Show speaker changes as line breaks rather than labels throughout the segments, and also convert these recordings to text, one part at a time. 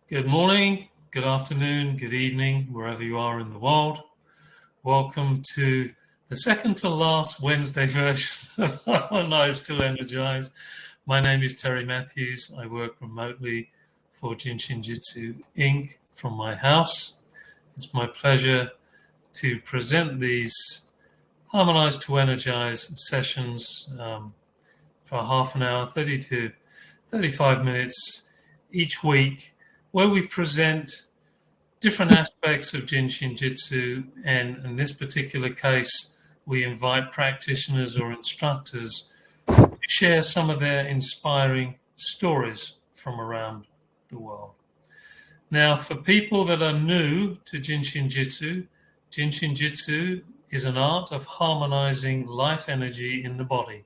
Good morning, good afternoon, good evening, wherever you are in the world. Welcome to the second to last Wednesday version of Harmonize to Energize. My name is Terry Matthews. I work remotely for Jin Shin Jyutsu Inc. from my house. It's my pleasure to present these Harmonize to Energize sessions for half an hour, 30 to 35 minutes each week, where we present different aspects of Jin Shinjutsu, and in this particular case, we invite practitioners or instructors to share some of their inspiring stories from around the world. Now, for people that are new to Jin Shinjutsu is an art of harmonizing life energy in the body.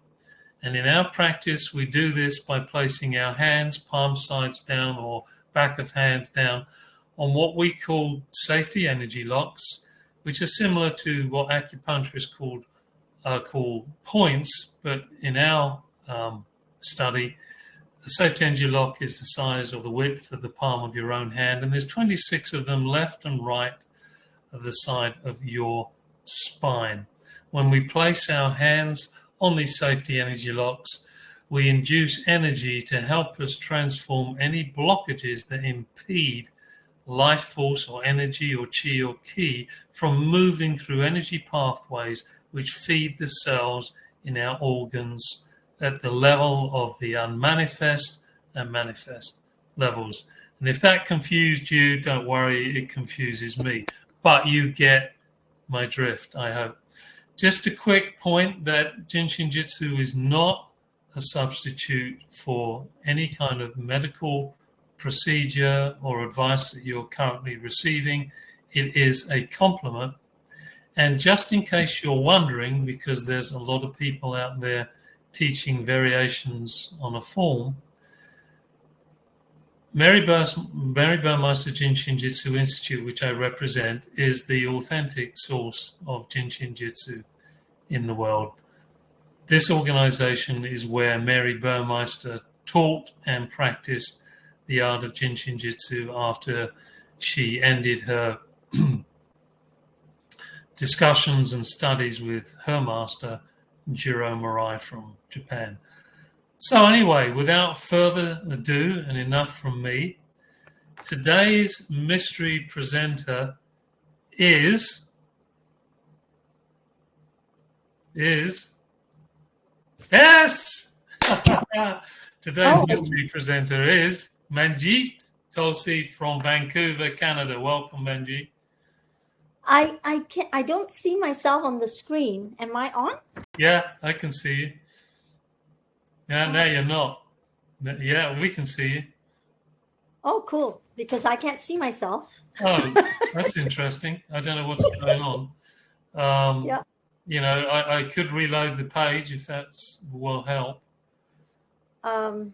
And in our practice, we do this by placing our hands, palm sides down or back of hands down on what we call safety energy locks, which are similar to what acupuncturists call points, but in our study, a safety energy lock is the size or the width of the palm of your own hand, and there's 26 of them left and right of the side of your spine. When we place our hands on these safety energy locks, we induce energy to help us transform any blockages that impede life force or energy or chi or ki from moving through energy pathways which feed the cells in our organs at the level of the unmanifest and manifest levels. And if that confused you, don't worry, it confuses me. But you get my drift, I hope. Just a quick point that Jin Shinjutsu is not a substitute for any kind of medical procedure or advice that you're currently receiving. It is a complement. And just in case you're wondering, because there's a lot of people out there teaching variations on a form, Mary Burmeister Jin Shinjutsu Institute, which I represent, is the authentic source of Jin Shinjutsu in the world. This organization is where Mary Burmeister taught and practiced the art of Jin Shinjutsu after she ended her discussions and studies with her master, Jiro Murai from Japan. So anyway, without further ado, and enough from me, today's mystery presenter is yes! Today's mystery presenter is Manjeeta Tulsi from Vancouver, Canada. Welcome, Manjeeta.
I don't see myself on the screen. Am I on?
Yeah, I can see you. Yeah, no, you're not. Yeah, we can see you.
Oh, cool. Because I can't see myself.
Oh, that's interesting. I don't know what's going on.
Yeah.
You know, I could reload the page if that will help.
Should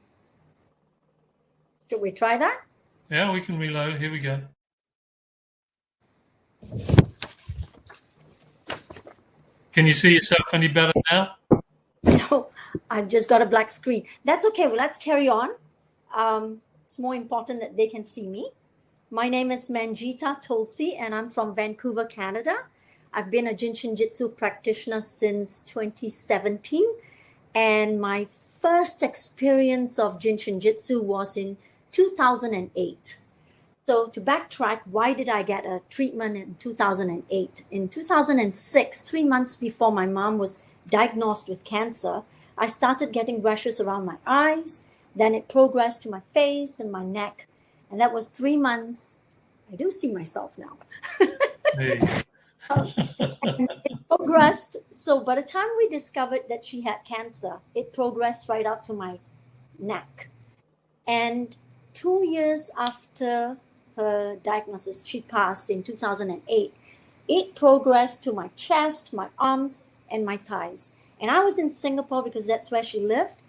we try that?
Yeah, we can reload. Here we go. Can you see yourself any better now?
No, I've just got a black screen. That's okay. Well, let's carry on. It's more important that they can see me. My name is Manjeeta Tulsi, and I'm from Vancouver, Canada. I've been a Jin Shinjutsu practitioner since 2017, and my first experience of Jin Shinjutsu was in 2008. So to backtrack, why did I get a treatment in 2008? In 2006, 3 months before my mom was diagnosed with cancer, I started getting rashes around my eyes. Then it progressed to my face and my neck. And that was 3 months. I do see myself now.
Hey.
And it progressed. So by the time we discovered that she had cancer, it progressed right up to my neck. And 2 years after her diagnosis, she passed in 2008, it progressed to my chest, my arms, and my thighs. And I was in Singapore because that's where she lived.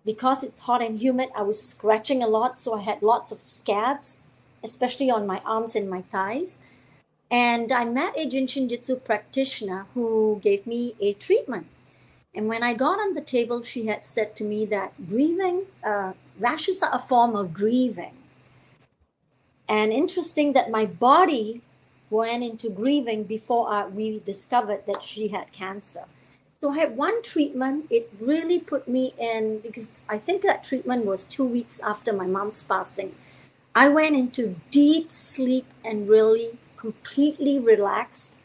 Because it's hot and humid, I was scratching a lot, so I had lots of scabs, especially on my arms and my thighs. And I met a Jin Shinjutsu practitioner who gave me a treatment. And when I got on the table, she had said to me that rashes are a form of grieving. And interesting that my body went into grieving before we discovered that she had cancer. So I had one treatment. It really put me in, because I think that treatment was 2 weeks after my mom's passing. I went into deep sleep and really completely relaxed.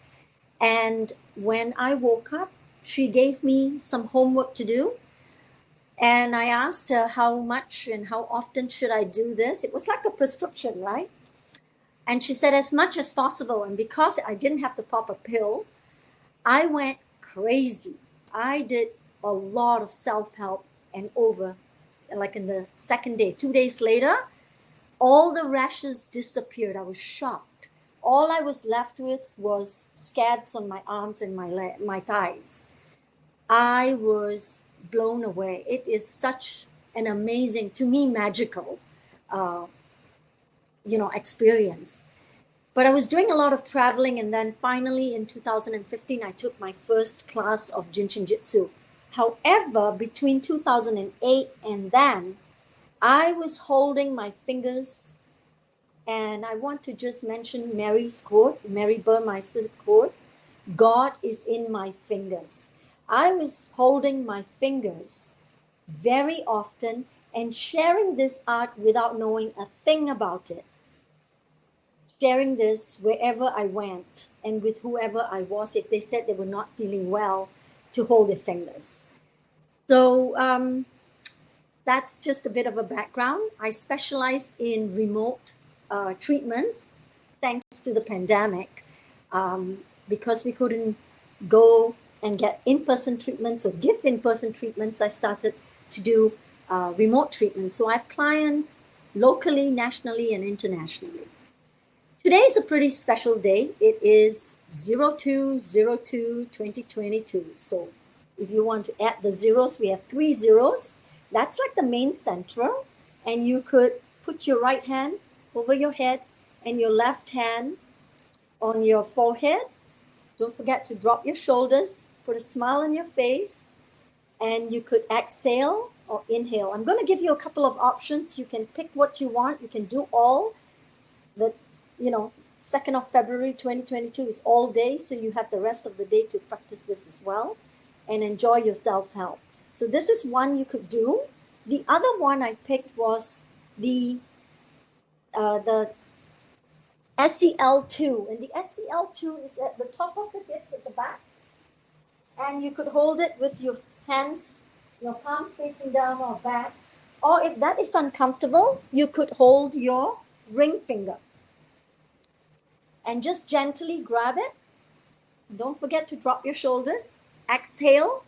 And when I woke up, she gave me some homework to do. And I asked her how much and how often should I do this. It was like a prescription, right? And she said as much as possible. And because I didn't have to pop a pill, I went crazy. I did a lot of self-help, and over, like in the second day, 2 days later, all the rashes disappeared. I was shocked. All I was left with was scabs on my arms and my thighs. I was blown away. It is such an amazing, to me, magical, uh, experience. But I was doing a lot of traveling, and then finally in 2015, I took my first class of Jin Shin Jyutsu. However, between 2008 and then, I was holding my fingers, and I want to just mention Mary's quote, Mary Burmeister's quote, God is in my fingers. I was holding my fingers very often and sharing this art without knowing a thing about it. Sharing this wherever I went and with whoever I was, if they said they were not feeling well, to hold their fingers. So that's just a bit of a background. I specialize in remote treatments thanks to the pandemic. Because we couldn't go and get in-person treatments or give in-person treatments, I started to do remote treatments. So I have clients locally, nationally, and internationally. Today is a pretty special day. It is 02/02/2022. So if you want to add the zeros, we have 3 zeros. That's like the main central. And you could put your right hand over your head and your left hand on your forehead. Don't forget to drop your shoulders, put a smile on your face, and you could exhale or inhale. I'm going to give you a couple of options. You can pick what you want. You can do all. The 2nd of February 2022 is all day, so you have the rest of the day to practice this as well and enjoy your self-help. So this is one you could do. The other one I picked was the SEL2, and the SEL2 is at the top of the hips at the back, and you could hold it with your hands, your palms facing down or back, or if that is uncomfortable, you could hold your ring finger and just gently grab it. Don't forget to drop your shoulders, exhale,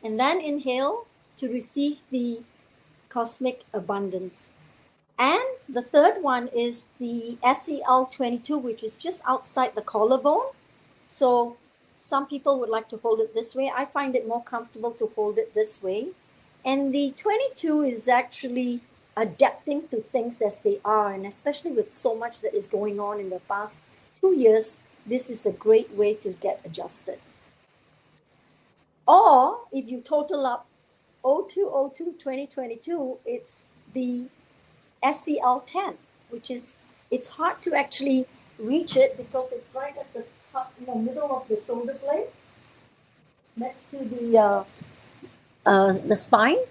and then inhale to receive the cosmic abundance. And the third one is the SEL22, which is just outside the collarbone. So some people would like to hold it this way. I find it more comfortable to hold it this way. And the 22 is actually adapting to things as they are. And especially with so much that is going on in the past 2 years, this is a great way to get adjusted. Or if you total up 02/02/2022, it's the SEL10, which is, it's hard to actually reach it because it's right at the top, in the middle of the shoulder blade, next to the spine.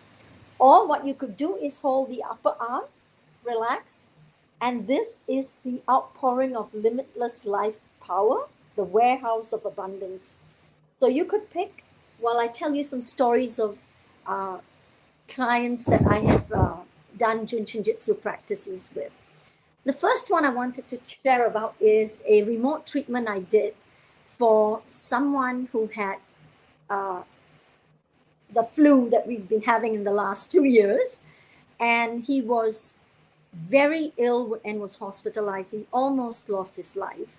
Or what you could do is hold the upper arm, relax, and this is the outpouring of limitless life power, the warehouse of abundance. So you could pick, while I tell you some stories of clients that I have done Jin Shinjutsu practices with. The first one I wanted to share about is a remote treatment I did for someone who had the flu that we've been having in the last 2 years. And he was very ill and was hospitalized. He almost lost his life.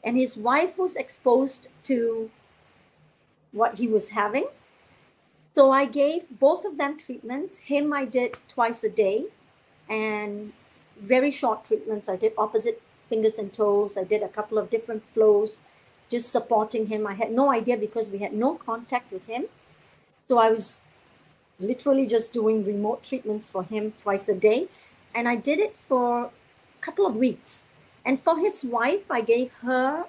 And his wife was exposed to what he was having. So I gave both of them treatments. Him I did twice a day, and very short treatments. I did opposite fingers and toes. I did a couple of different flows, just supporting him. I had no idea because we had no contact with him. So I was literally just doing remote treatments for him twice a day. And I did it for a couple of weeks. And for his wife, I gave her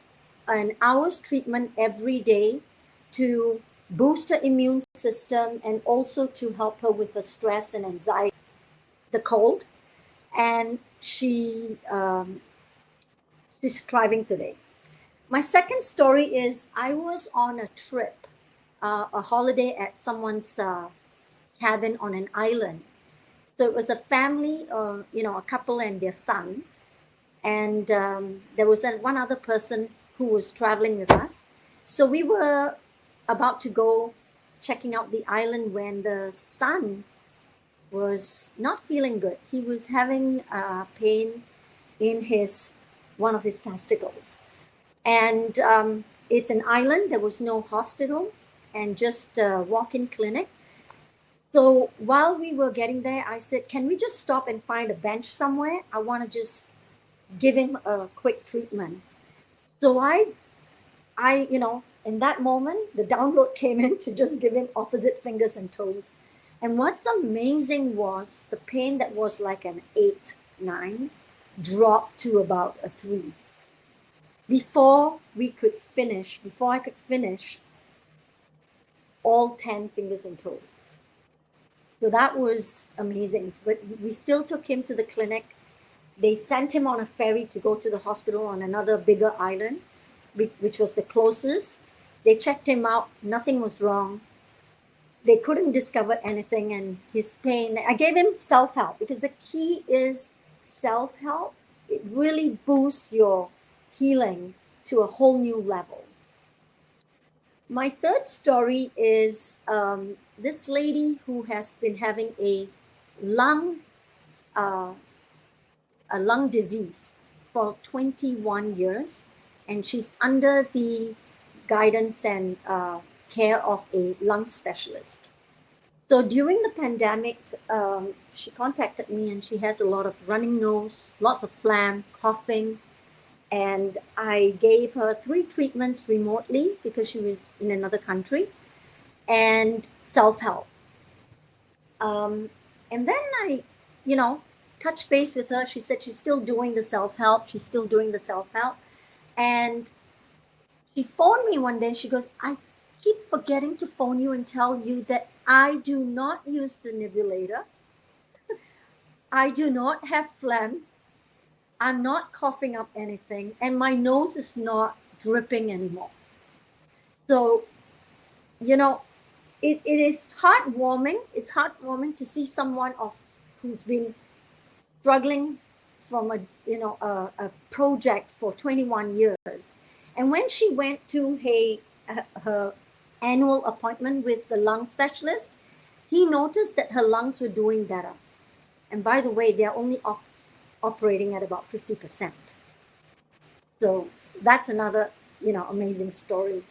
an hour's treatment every day to boost her immune system and also to help her with the stress and anxiety, the cold. And she's thriving today. My second story is I was on a trip, a holiday at someone's cabin on an island. So it was a family, a couple and their son, and there was one other person who was traveling with us. So we were about to go checking out the island when the son was not feeling good. He was having pain in his one of his testicles, and it's an island. There was no hospital, and just a walk-in clinic. So while we were getting there, I said, "Can we just stop and find a bench somewhere? I want to just give him a quick treatment." So in that moment, the download came in to just give him opposite fingers and toes. And what's amazing was the pain that was like an 8, 9 dropped to about a 3. Before I could finish all 10 fingers and toes. So that was amazing. But we still took him to the clinic. They sent him on a ferry to go to the hospital on another bigger island, which was the closest. They checked him out. Nothing was wrong. They couldn't discover anything, and his pain. I gave him self-help because the key is self-help. It really boosts your healing to a whole new level. My third story is this lady who has been having a lung disease for 21 years, and she's under the guidance and care of a lung specialist. So during the pandemic, she contacted me, and she has a lot of running nose, lots of phlegm, coughing, and I gave her 3 treatments remotely because she was in another country, and self-help. And then I, touched base with her. She said she's still doing the self-help. And she phoned me one day. She goes, "I keep forgetting to phone you and tell you that I do not use the nebulator. I do not have phlegm. I'm not coughing up anything, and my nose is not dripping anymore." So, it is heartwarming. It's heartwarming to see someone who's been struggling from a project for 21 years. And when she went to her annual appointment with the lung specialist, he noticed that her lungs were doing better. And by the way, they're only operating at about 50%. So that's another, amazing story.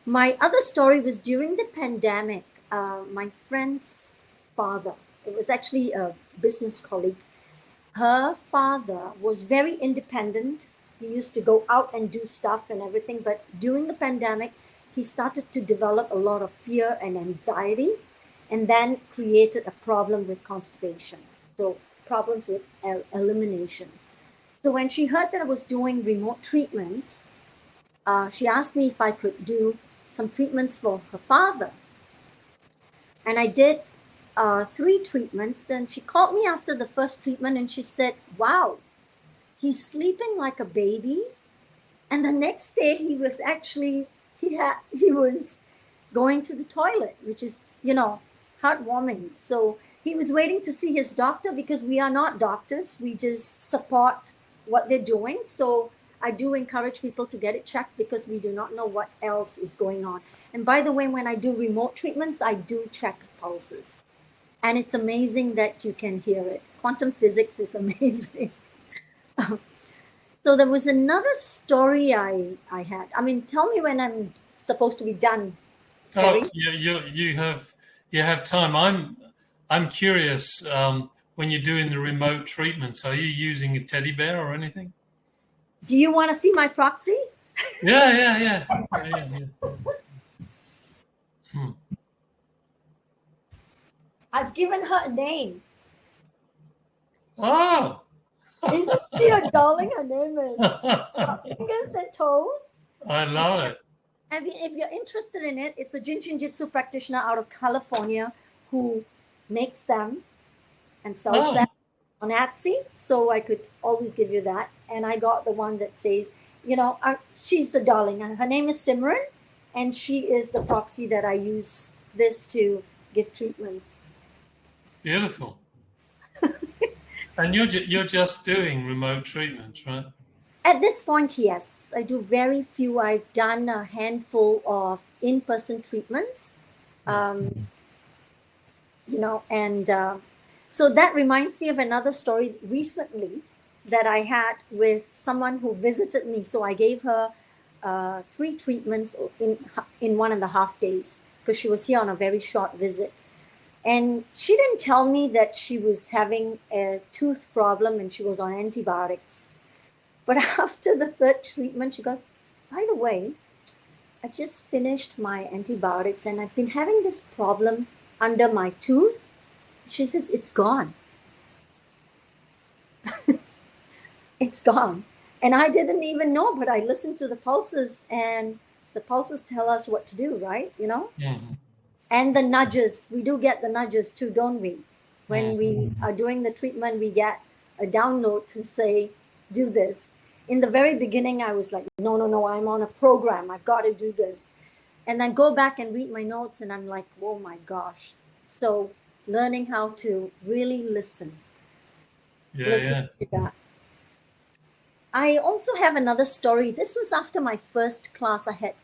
My other story was during the pandemic. My friend's father, it was actually a business colleague. Her father was very independent. He used to go out and do stuff and everything. But during the pandemic, he started to develop a lot of fear and anxiety, and then created a problem with constipation. So problems with elimination. So when she heard that I was doing remote treatments, she asked me if I could do some treatments for her father. And I did 3 treatments, and she called me after the first treatment and she said, "Wow, he's sleeping like a baby." And the next day he was actually, he was going to the toilet, which is, heartwarming. So he was waiting to see his doctor because we are not doctors. We just support what they're doing. So I do encourage people to get it checked because we do not know what else is going on. And by the way, when I do remote treatments, I do check pulses. And it's amazing that you can hear it. Quantum physics is amazing. So there was another story I had. I mean, tell me when I'm supposed to be done, Terry.
Oh, you have time. I'm curious. When you're doing the remote treatments, are you using a teddy bear or anything?
Do you want to see my proxy?
Yeah.
I've given her a name.
Oh,
Isn't she a darling? Her name is Fingers and Toes.
I love it.
And if you're interested in it, it's a Jin Shinjutsu practitioner out of California who makes them and sells them on Etsy. So I could always give you that. And I got the one that says, she's a darling. Her name is Simran, and she is the proxy that I use this to give treatments.
Beautiful. And you're just doing remote treatments, right?
At this point, yes. I do very few. I've done a handful of in-person treatments. So that reminds me of another story recently that I had with someone who visited me. So I gave her 3 treatments in 1.5 days because she was here on a very short visit. And she didn't tell me that she was having a tooth problem and she was on antibiotics. But after the 3rd treatment, she goes, by the way, I just finished my antibiotics and I've been having this problem under my tooth. She says, it's gone. It's gone. And I didn't even know, but I listened to the pulses, and the pulses tell us what to do, right?
Mm-hmm.
And the nudges, we do get the nudges too, don't we? When we are doing the treatment, we get a download to say, do this. In the very beginning, I was like, no, I'm on a program. I've got to do this. And then go back and read my notes, and I'm like, oh my gosh. So learning how to really listen. Listen to that. I also have another story. This was after my first class I had.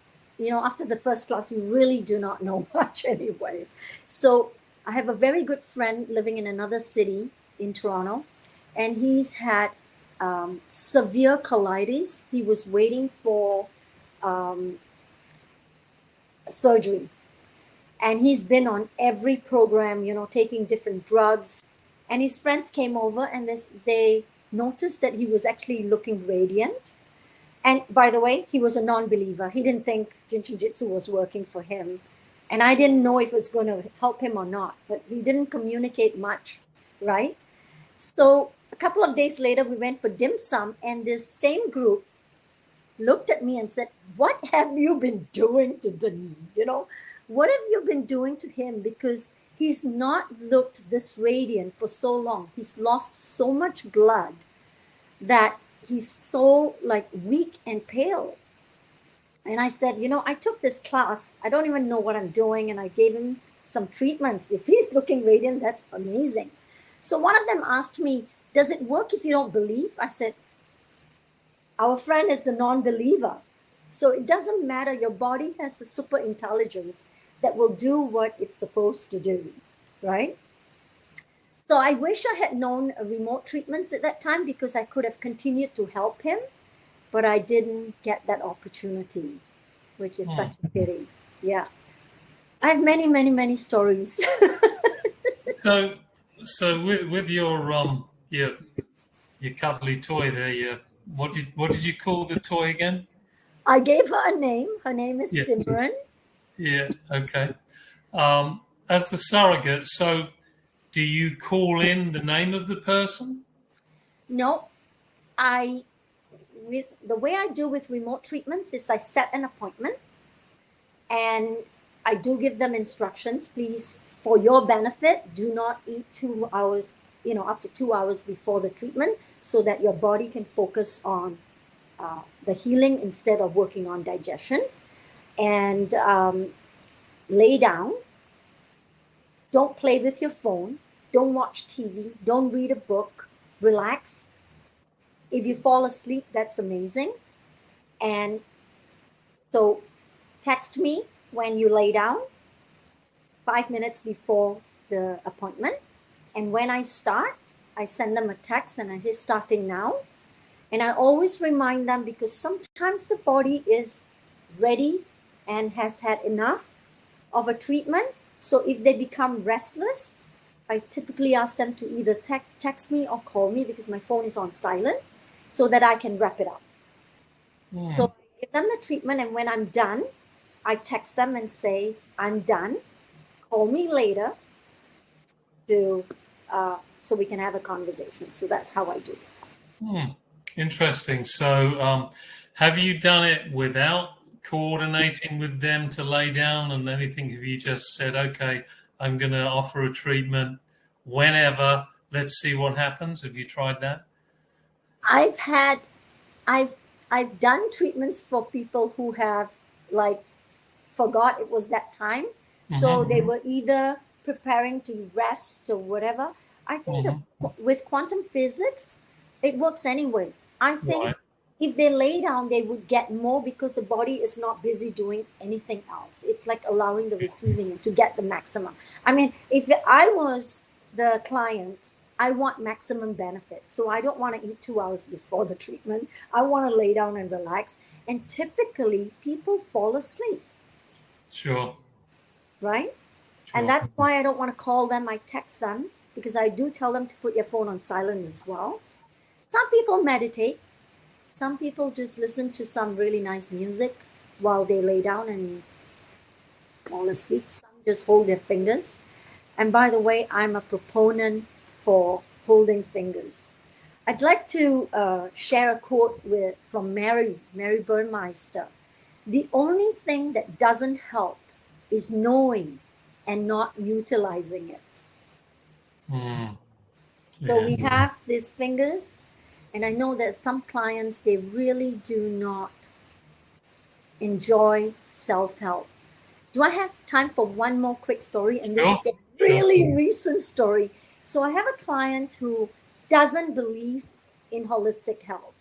After the first class, you really do not know much anyway. So I have a very good friend living in another city in Toronto, and he's had severe colitis. He was waiting for surgery. And he's been on every program, taking different drugs. And his friends came over and they noticed that he was actually looking radiant. And by the way, he was a non-believer. He didn't think Jin Shinjutsu was working for him. And I didn't know if it was going to help him or not, but he didn't communicate much, right? So a couple of days later, we went for dim sum, and this same group looked at me and said, what have you been doing to Dean? What have you been doing to him? Because he's not looked this radiant for so long. He's lost so much blood that he's so weak and pale. And I said, I took this class. I don't even know what I'm doing. And I gave him some treatments. If he's looking radiant, that's amazing. So one of them asked me, does it work if you don't believe? I said, our friend is the non-believer. So it doesn't matter. Your body has a super intelligence that will do what it's supposed to do, right? So I wish I had known remote treatments at that time, because I could have continued to help him, but I didn't get that opportunity, which is such a pity. Yeah. I have many, many, many stories.
So with your cuddly toy there, what did you call the toy again?
I gave her a name. Her name is Simran.
Yeah. Okay. As the surrogate, so do you call in the name of the person?
No, the way I do with remote treatments is I set an appointment, and I do give them instructions. Please, for your benefit, do not eat 2 hours, up to 2 hours before the treatment, so that your body can focus on the healing instead of working on digestion. And lay down. Don't play with your phone. Don't watch TV. Don't read a book. Relax. If you fall asleep, that's amazing. And so text me when you lay down, 5 minutes before the appointment. And when I start, I send them a text and I say, starting now. And I always remind them, because sometimes the body is ready and has had enough of a treatment. So if they become restless, I typically ask them to either text me or call me, because my phone is on silent, so that I can wrap it up. So I give them the treatment, and when I'm done, I text them and say, I'm done. Call me later so we can have a conversation. So that's how I do it.
Interesting. So, have you done it without coordinating with them to lay down and anything? Have you just said, okay, I'm going to offer a treatment whenever, let's see what happens? Have you tried that?
I've had, I've, I've done treatments for people who have like forgot it was that time. So they were either preparing to rest or whatever. I think that with quantum physics, it works anyway. I think
Right.
if they lay down, they would get more because the body is not busy doing anything else. It's like allowing the receiving to get the maximum. I mean, if I was the client, I want maximum benefit. So I don't want to eat 2 hours before the treatment. I want to lay down and relax. And typically, people fall asleep,
Sure.
right? And
Sure.
that's why I don't want to call them. I text them because I do tell them to put their phone on silent as well. Some people meditate. Some people just listen to some really nice music while they lay down and fall asleep. Some just hold their fingers. And by the way, I'm a proponent for holding fingers. I'd like to share a quote from Mary Burmeister. The only thing that doesn't help is knowing and not utilizing it. So we have these fingers, and I know that some clients, they really do not enjoy self-help. Do I have time for one more quick story? And this
Sure.
is a really recent story. So I have a client who doesn't believe in holistic health.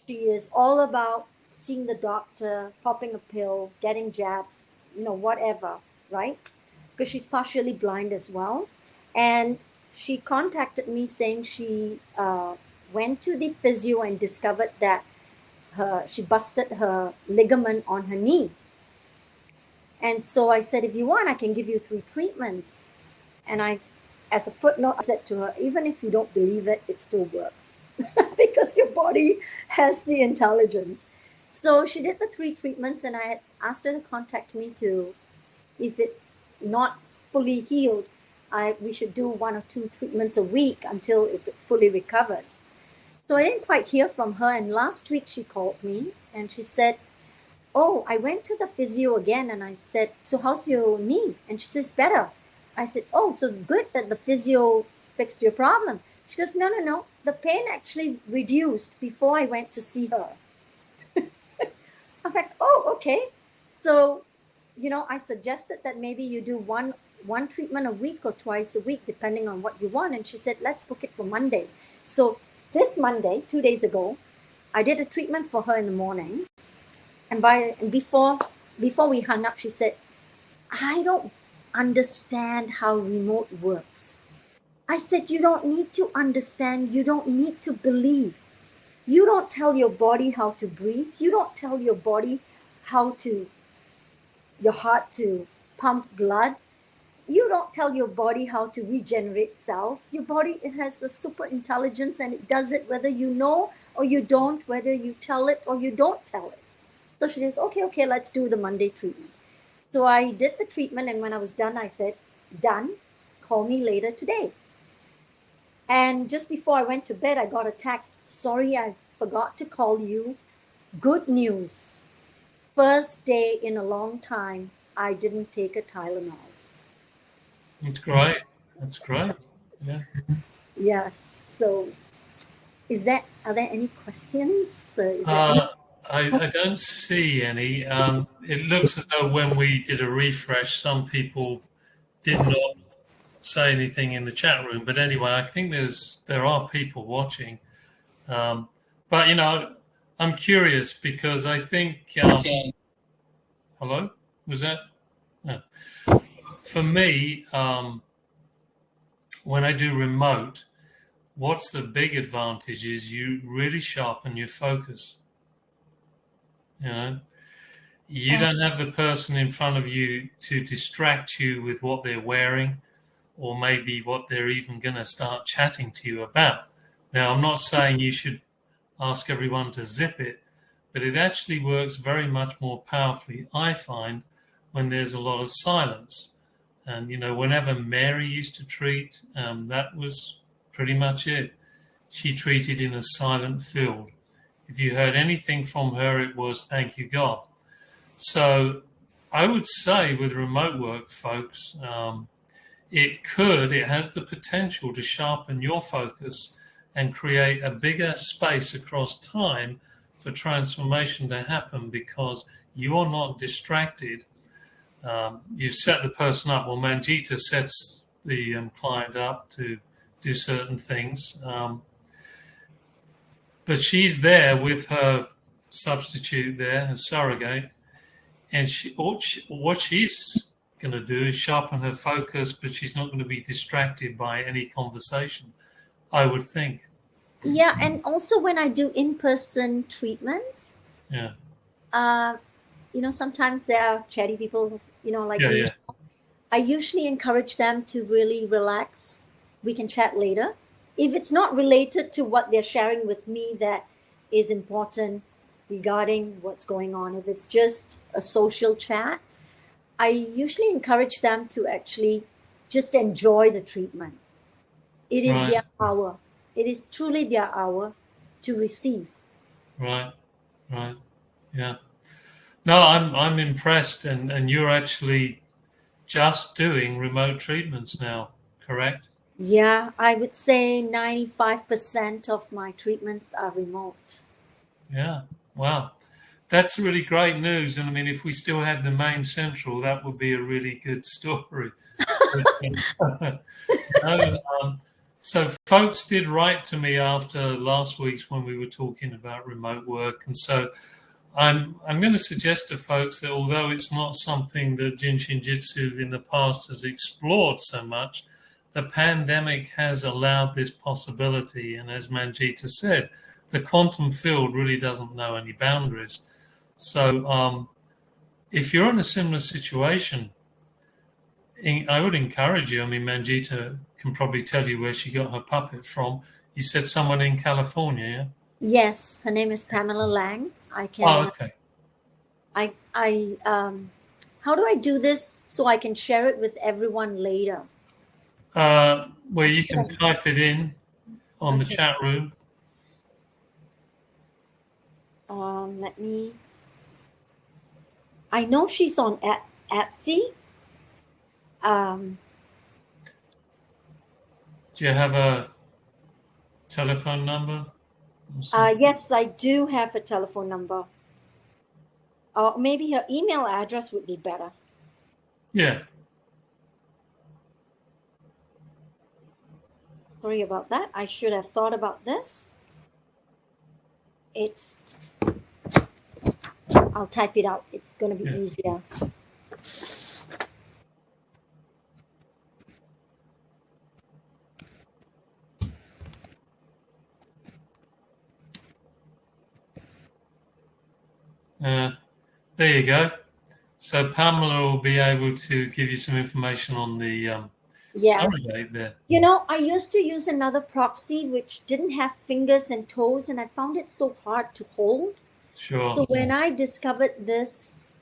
She is all about seeing the doctor, popping a pill, getting jabs, whatever, right? Because she's partially blind as well. And she contacted me saying she went to the physio and discovered that she busted her ligament on her knee. And so I said, if you want, I can give you 3 treatments. And I, as a footnote, I said to her, even if you don't believe it, it still works because your body has the intelligence. So she did the 3 treatments, and I had asked her to contact me to, if it's not fully healed, we should do 1 or 2 treatments a week until it fully recovers. So I didn't quite hear from her. And last week she called me and she said, oh, I went to the physio again. And I said, so how's your knee? And she says, better. I said, oh, so good that the physio fixed your problem. She goes, no. The pain actually reduced before I went to see her. I'm like, oh, okay. So, I suggested that maybe you do one treatment a week or twice a week, depending on what you want. And she said, let's book it for Monday. So this Monday, 2 days ago, I did a treatment for her in the morning. And before we hung up, she said, I don't understand how remote works. I said, you don't need to understand. You don't need to believe. You don't tell your body how to breathe. You don't tell your body your heart to pump blood. You don't tell your body how to regenerate cells. Your body, it has a super intelligence, and it does it whether you know or you don't, whether you tell it or you don't tell it. So she says, okay, let's do the Monday treatment. So I did the treatment, and when I was done, I said, done, call me later today. And just before I went to bed, I got a text, sorry, I forgot to call you. Good news. First day in a long time, I didn't take a Tylenol.
That's great. That's great. Yeah.
Yes. So are there any questions? Is there
I don't see any. It looks as though when we did a refresh, some people did not say anything in the chat room. But anyway, I think there are people watching. But I'm curious because I think. Hello, was that? No. For me, when I do remote, what's the big advantage is you really sharpen your focus. You don't have the person in front of you to distract you with what they're wearing or maybe what they're even going to start chatting to you about. Now, I'm not saying you should ask everyone to zip it, but it actually works very much more powerfully, I find, when there's a lot of silence. And, whenever Mary used to treat, that was pretty much it. she treated in a silent field. If you heard anything from her, it was thank you, God. So I would say with remote work, folks, it has the potential to sharpen your focus and create a bigger space across time for transformation to happen because you are not distracted. You set the person up. Well, Manjita sets the client up to do certain things. But she's there with her substitute there, her surrogate, and what she's going to do is sharpen her focus, but she's not going to be distracted by any conversation, I would think.
Yeah, and also when I do in-person treatments,
Yeah.
Sometimes there are chatty people, like
Yeah,
me.
yeah.
I usually encourage them to really relax. We can chat later. If it's not related to what they're sharing with me that is important regarding what's going on, if it's just a social chat, I usually encourage them to actually just enjoy the treatment. It is
Right.
their hour. It is truly their hour to receive.
Right. Yeah. No, I'm impressed, and you're actually just doing remote treatments now, correct?
Yeah, I would say 95% of my treatments are remote.
Yeah. Wow. That's really great news. And I mean, if we still had the main central, that would be a really good story. No, so folks did write to me after last week's when we were talking about remote work. And so I'm going to suggest to folks that although it's not something that Jin Shinjutsu in the past has explored so much, the pandemic has allowed this possibility. And as Manjita said, the quantum field really doesn't know any boundaries. So if you're in a similar situation, I would encourage you. I mean, Manjita can probably tell you where she got her puppet from. You said someone in California, yeah?
Yes, her name is Pamela Lang. I
Oh,
can,
okay.
how do I do this so I can share it with everyone later?
Well, you can type it in on the
Okay.
chat room.
Let me. I know she's on Etsy.
Do you have a telephone number?
Yes, I do have a telephone number. Maybe her email address would be better.
Yeah.
Sorry about that. I should have thought about this. I'll type it out. It's going to be easier.
There you go. So Pamela will be able to give you some information on the surrogate there.
I used to use another proxy which didn't have fingers and toes, and I found it so hard to hold.
Sure.
So when I discovered this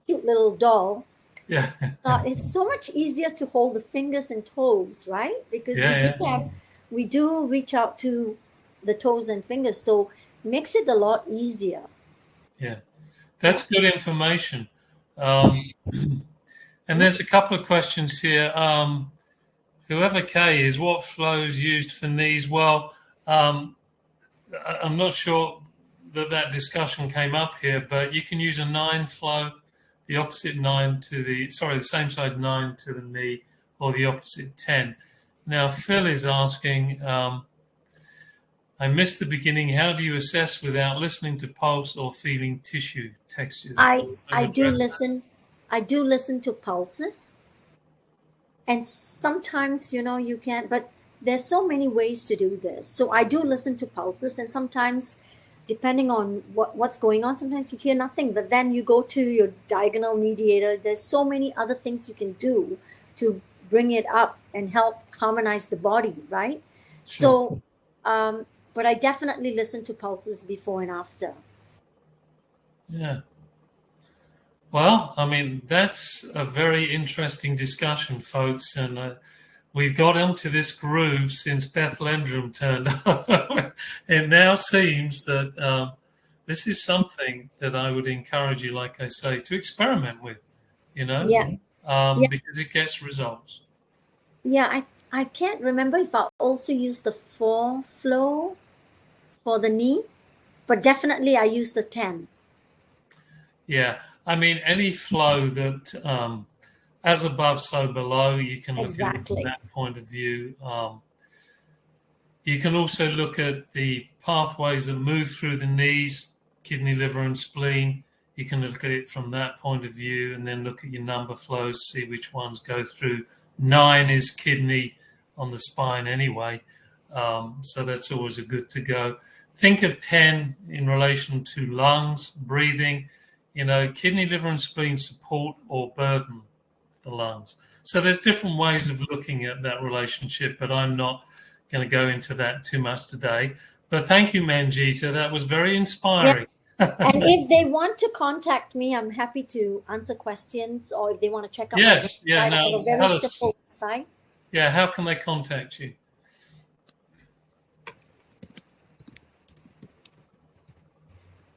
cute little doll, it's so much easier to hold the fingers and toes, right? Because we do reach out to the toes and fingers, so makes it a lot easier.
Yeah, that's good information. And there's a couple of questions here. Whoever K is, what flow is used for knees? Well, I'm not sure that discussion came up here, but you can use a 9 flow, the opposite 9 to the same side 9 to the knee, or the opposite 10. Now, Phil is asking, I missed the beginning. How do you assess without listening to pulse or feeling tissue textures?
I do listen. I do listen to pulses, and sometimes you can, but there's so many ways to do this. So I do listen to pulses, and sometimes, depending on what's going on, sometimes you hear nothing, but then you go to your diagonal mediator. There's so many other things you can do to bring it up and help harmonize the body, right?
Sure.
So, but I definitely listen to pulses before and after.
Yeah. Well, I mean, that's a very interesting discussion, folks. And we've got into this groove since Beth Lendrum turned up. It now seems that this is something that I would encourage you, like I say, to experiment with,
Yeah.
because it gets results.
Yeah, I can't remember if I also used the 4 flow for the knee, but definitely I used the 10.
Yeah, I mean, any flow that as above, so below, you can look at it from
Exactly.
that point of view. You can also look at the pathways that move through the knees, kidney, liver, and spleen. You can look at it from that point of view and then look at your number flows, see which ones go through. 9 is kidney on the spine anyway, so that's always a good to go. Think of 10 in relation to lungs, breathing. Kidney, liver, and spleen support or burden the lungs. So there's different ways of looking at that relationship, but I'm not going to go into that too much today. But thank you, Manjeeta. That was very inspiring.
And if they want to contact me, I'm happy to answer questions, or if they want to check out my
Yes,
website,
yeah,
I
no,
have a very simple website.
Yeah, how can they contact you?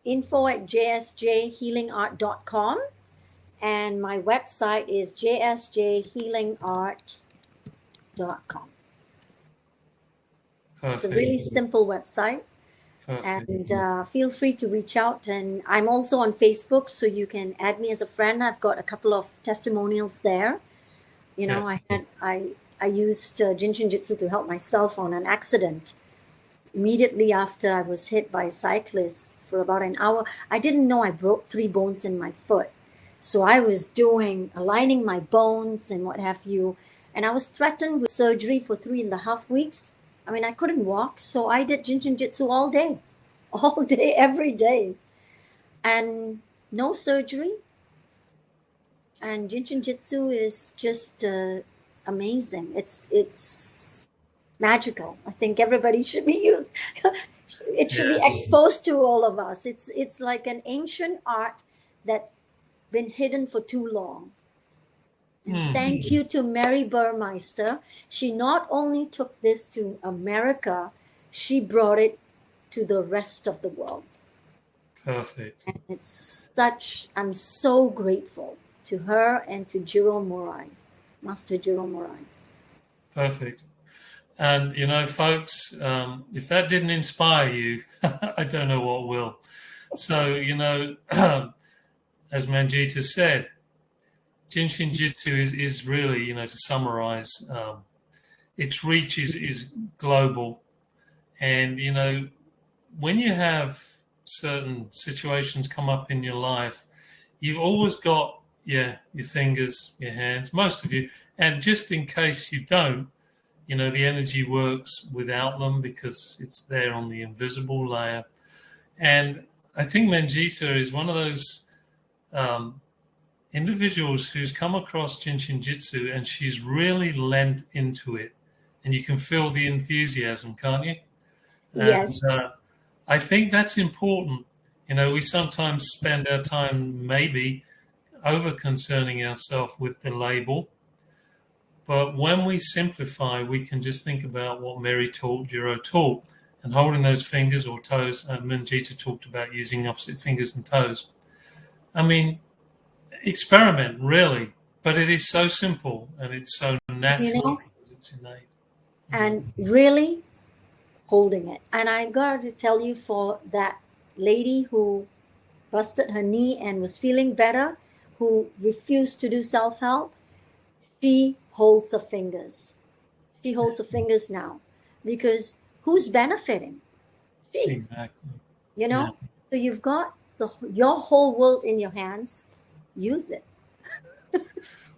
info@jsjhealingart.com, and my website is jsjhealingart.com.
Perfect.
It's a really simple website.
Perfect.
And feel free to reach out. And I'm also on Facebook, so you can add me as a friend. I've got a couple of testimonials there. I used Jin Shinjutsu to help myself on an accident. Immediately after I was hit by cyclists for about an hour, I didn't know I broke 3 bones in my foot. So I was aligning my bones and what have you. And I was threatened with surgery for 3.5 weeks. I mean, I couldn't walk, so I did Jin Shinjutsu all day, every day. And no surgery. And Jin Shinjutsu is just amazing. It's magical. I think everybody should be used. It should be exposed to all of us. It's like an ancient art that's been hidden for too long. And thank you to Mary Burmeister. She not only took this to America, she brought it to the rest of the world.
Perfect.
And I'm so grateful to her and to Jiro Morai, Master Jiro Morai.
Perfect. And, folks, if that didn't inspire you, I don't know what will. So, as Manjeeta said, Jin Shinjutsu is really, to summarize, its reach is global. And, when you have certain situations come up in your life, you've always got, your fingers, your hands, most of you. And just in case you don't, the energy works without them because it's there on the invisible layer. And I think Manjeeta is one of those individuals who's come across Jin Shinjutsu and she's really lent into it. And you can feel the enthusiasm, can't you?
Yes.
And I think that's important. We sometimes spend our time maybe over concerning ourselves with the label. But when we simplify, we can just think about what Mary taught, Jiro taught, and holding those fingers or toes. Manjeeta talked about using opposite fingers and toes. I mean, experiment, really. But it is so simple and it's so natural because it's innate.
And really holding it. And I got to tell you, for that lady who busted her knee and was feeling better, who refused to do self-help, she holds her fingers. She holds her fingers now, because who's benefiting? She.
Exactly.
So you've got your whole world in your hands. Use it.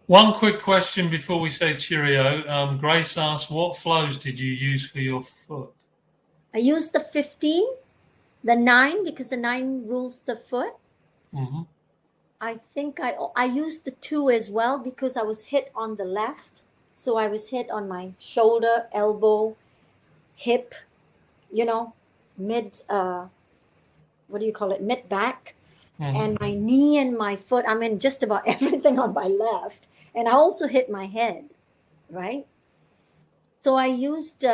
One quick question before we say cheerio. Grace asked, what flows did you use for your foot?
I used the 15, the 9, because the 9 rules the foot.
Mm-hmm.
I think I used the 2 as well, because I was hit on the left. So I was hit on my shoulder, elbow, hip, mid, mid back, and my knee and my foot. I mean, just about everything on my left. And I also hit my head, right? So I used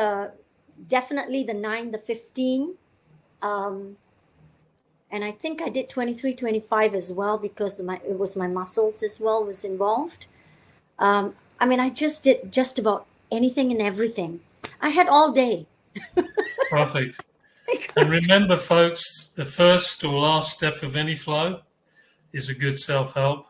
definitely the 9, the 15. Um, and I think I did 23, 25 as well because it was my muscles as well was involved. I mean, I just did just about anything and everything. I had all day.
Perfect. And remember, folks, the first or last step of any flow is a good self-help.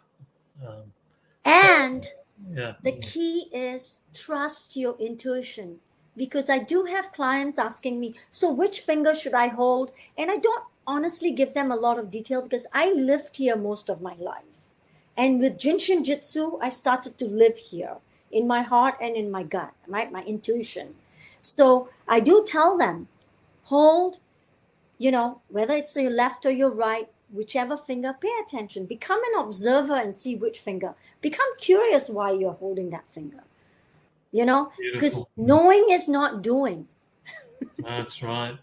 And
Yeah.
the key is trust your intuition, because I do have clients asking me, so which finger should I hold? And I don't honestly give them a lot of detail because I lived here most of my life. And with Jin Shinjutsu, I started to live here in my heart and in my gut, right? My intuition. So I do tell them, hold, whether it's your left or your right, whichever finger, pay attention. Become an observer and see which finger. Become curious why you're holding that finger. Because
Beautiful.
knowing is not doing.
That's right.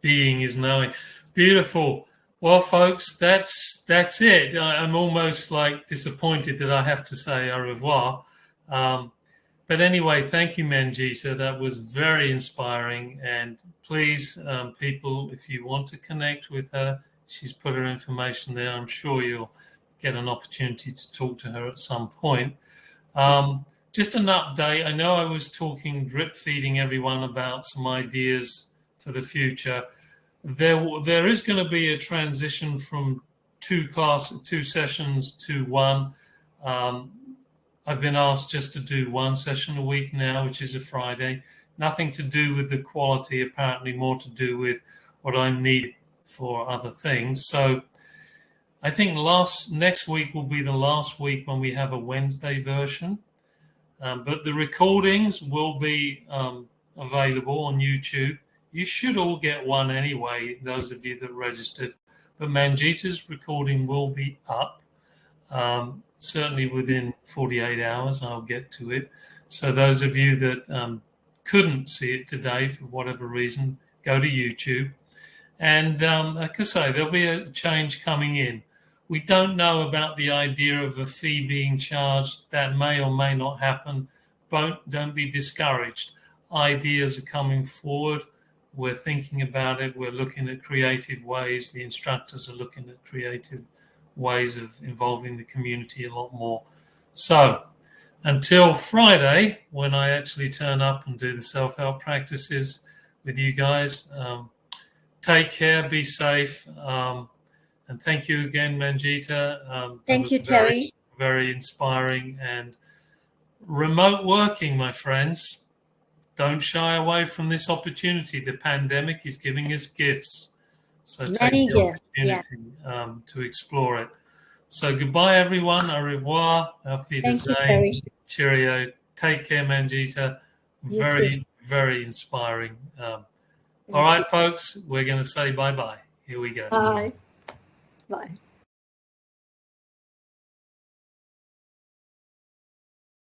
Being is knowing. Beautiful. Well, folks, that's it. I'm almost like disappointed that I have to say au revoir. But anyway, thank you, Manjita. That was very inspiring. And please, people, if you want to connect with her, she's put her information there. I'm sure you'll get an opportunity to talk to her at some point. Just an update. I know I was drip feeding everyone about some ideas for the future. There is going to be a transition from two sessions to one. I've been asked just to do one session a week now, which is a Friday. Nothing to do with the quality, apparently more to do with what I need for other things. So I think next week will be the last week when we have a Wednesday version. But the recordings will be available on YouTube. You should all get one anyway, those of you that registered. But Manjita's recording will be up. Certainly within 48 hours, I'll get to it. So those of you that couldn't see it today for whatever reason, go to YouTube. And like I say, there'll be a change coming in. We don't know about the idea of a fee being charged. That may or may not happen. Don't be discouraged. Ideas are coming forward. We're thinking about it. We're looking at creative ways. The instructors are looking at creative ways of involving the community a lot more. So until Friday, when I actually turn up and do the self-help practices with you guys, take care, be safe. And thank you again, Manjita.
Thank you, Terry.
Very inspiring. And remote working, my friends, don't shy away from this opportunity. The pandemic is giving us gifts. So take the opportunity to explore it. So goodbye, everyone. Au revoir. Auf Wiedersehen. Cheerio. Take care, Manjita. Very inspiring. All right, folks, we're going to say bye-bye. Here we go.
Bye. Bye.